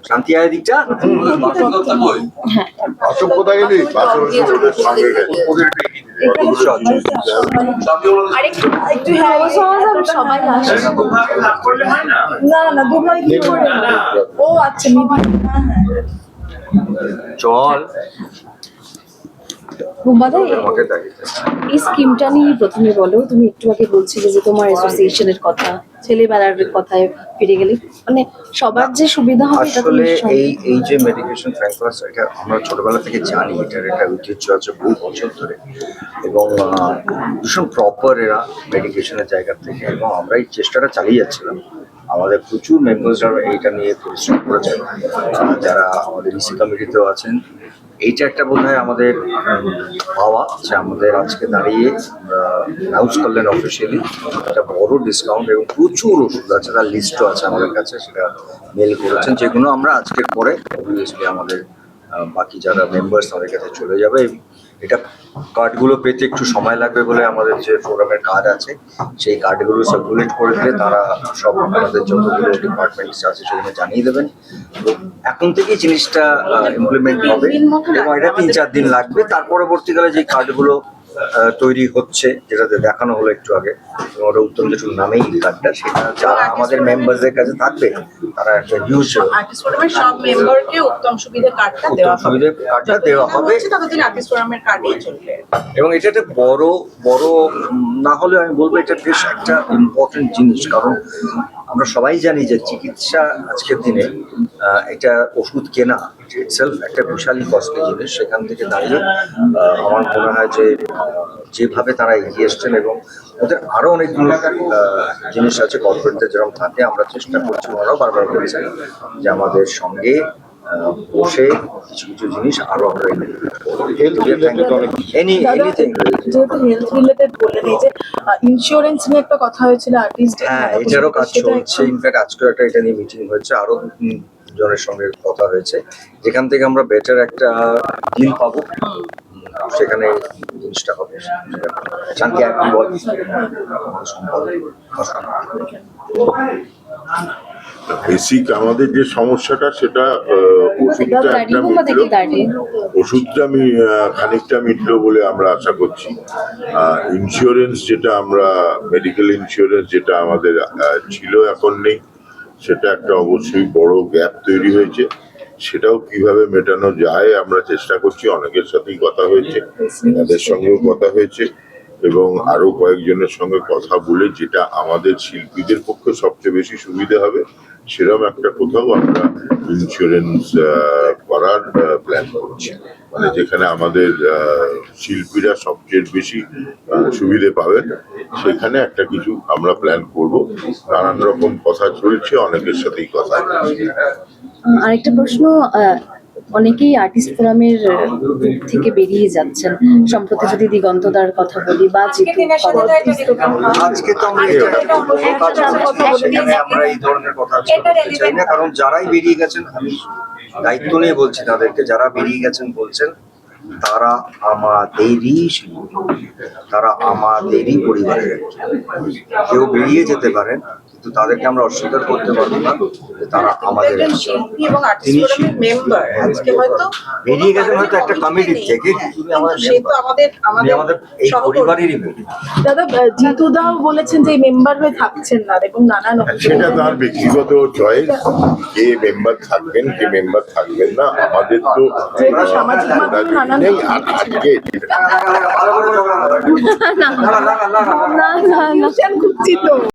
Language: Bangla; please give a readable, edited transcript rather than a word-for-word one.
শান্তি আয় দিকটা অশোক কোথায় গেলি? চল এই স্কিমটা নিয়ে প্রথমে বলো। তুমি একটু আগে বলছিলে যে তোমার অ্যাসোসিয়েশনের কথা, ছেলেবেলার কথায় ফিরে গেলে মানে সবার যে সুবিধা হবে। আসলে এই যে মেডিকেশন ফ্র্যাঙ্কলাস, এটা আমরা ছোটবেলা থেকে জানি, এটার একটা ঐতিহ্য আছে বহু বছর ধরে, এবং ভীষণ প্রপার এরা মেডিকেশনের জায়গা থেকে, এবং আমরা এই চেষ্টাটা চালিয়ে যাচ্ছিলাম। আমাদের প্রচুর মেম্বার্সরা এইটা নিয়ে পরিশ্রম করেছেন, যারা আমাদের ইসি কমিটিতেও আছেন। এইটা একটা বোধ হয় আমাদের পাওয়া, যে আমাদের আজকে দাঁড়িয়ে অ্যানাউন্স করলেন অফিসিয়ালি একটা বড় ডিসকাউন্ট, এবং প্রচুর ওষুধ আছে, তার লিস্টও আছে আমাদের কাছে, সেটা মেল করেছেন, যেগুলো আমরা আজকের পরে অবভিয়াসলি আমাদের বাকি যারা মেম্বার্স তাদের কাছে চলে যাবে। এটা কার্ডগুলো পেতে একটু সময় লাগবে বলে আমাদের যে ফোরামের কার্ড আছে, সেই কার্ডগুলো সার্কুলেট করে দিলে তারা সব আমাদের যতগুলো ডিপার্টমেন্টস আছে সেখানে জানিয়ে দেবেন। এখন থেকেই জিনিসটা ইমপ্লিমেন্ট হবে, এবং এটা 3-4 দিন লাগবে। তার পরবর্তীকালে যে কার্ডগুলো তৈরি হচ্ছে, যেটাতে দেখানো হলো একটু আগে, ওটা উত্তম জেঠুর নামেই কার্ডটা, সেটা যারা আমাদের মেম্বারদের কাছে থাকবে তারা একটা হিউজ সব মেম্বারকে উত্তম সুবিধা কার্ডটা দেওয়া হবে, এবং এটা একটা বড় না হলে আমি বলবো এটা বেশ একটা ইম্পর্টেন্ট জিনিস। কারণ আমরা সবাই জানি যে চিকিৎসা আজকের দিনে এটা ওষুধ কেনা ইটসেলফ একটা বিশালই কস্টলি জিনিস। সেখান থেকে দাঁড়িয়ে আমার মনে হয় যে যেভাবে তারা এগিয়ে এসছেন, এবং ওদের আরো অনেকগুলো জিনিস আছে কর্পোরেটদের যেরকম থাকে, আমরা চেষ্টা করছি, ওরাও বারবার বলেছেন যে আমাদের সঙ্গে বসে কিছু কিছু জিনিস আরো আমরা ইন্স্যুরেন্স নিয়ে একটা কথা হয়েছিল আর্টিস্ট, হ্যাঁ এটারও কাজ চলছে। ইনফ্যাক্ট আজকে একটা এটা নিয়ে মিটিং হয়েছে, আরো জনের সঙ্গে কথা হয়েছে, যেখান থেকে আমরা বেটার একটা ডিল পাবো, সেখানে জিনিসটা হবে। শান্তি আপনি বল। বেসিক আমাদের যে সমস্যাটা সেটা ওষুধটা খানিকটা মিটলো বলে আমরা আশা করছি। ইন্স্যুরেন্স যেটা আমরা মেডিকেল ইন্স্যুরেন্স যেটা আমাদের ছিল এখন নেই, সেটা একটা অবশ্যই বড় গ্যাপ তৈরি হয়েছে। সেটাও কিভাবে মেটানো যায় আমরা চেষ্টা করছি। অনেকের সাথেই কথা হয়েছে, তাদের সঙ্গেও কথা হয়েছে, এবং আরো কয়েকজনের সঙ্গে কথা বলে যেটা আমাদের শিল্পীদের পক্ষে সবচেয়ে বেশি সুবিধা হবে সেরকম একটা কোথাও আমরা ইন্স্যুরেন্স করার প্ল্যান করছি, মানে যেখানে আমাদের শিল্পীরা সবচেয়ে বেশি সুবিধে পাবেন, সেখানে একটা কিছু আমরা প্ল্যান করব। নানান রকম কথা চলছে, অনেকের সাথেই কথা হচ্ছে। আরেকটা প্রশ্ন, অনেকেই আর্টিস্ট ফোরামের থেকে বেরিয়ে যাচ্ছেন। সম্প্রতি যদি দিগন্তদার কথা বলি বা আজকে তো আমরা এই ধরনের কথা বলতে চাই না, কারণ যারাই বেরিয়ে গেছেন, আমি দায়িত্ব নিয়ে বলছি তাদেরকে, যারা বেরিয়ে গেছেন বলছেন তারা আমাদেরই শিল্পী, তারা আমাদেরই পরিবারের। কেউ বেরিয়ে যেতে পারেন, কিন্তু তাদেরকে আমরা অস্বীকার করতে পারবো না যে তারা আমাদের শিল্পী এবং আর্টিস্ট মেম্বার। আজকে হয়তো বেরিয়ে গেছেন হয়তো একটা কমিটি থেকে, আমাদের এই পরিবারেরই মেম্বার। দাদা, জিতু দাও বলেছেন যে মেম্বার হয়ে থাকছেন না, এবং নানান সেটা তার ব্যক্তিগত চয়েস, কে মেম্বার থাকবেন কে মেম্বার থাকবেন না। আমাদের তো সামাজিক মাধ্যমে নানান আজকে না খুঁজছি তো।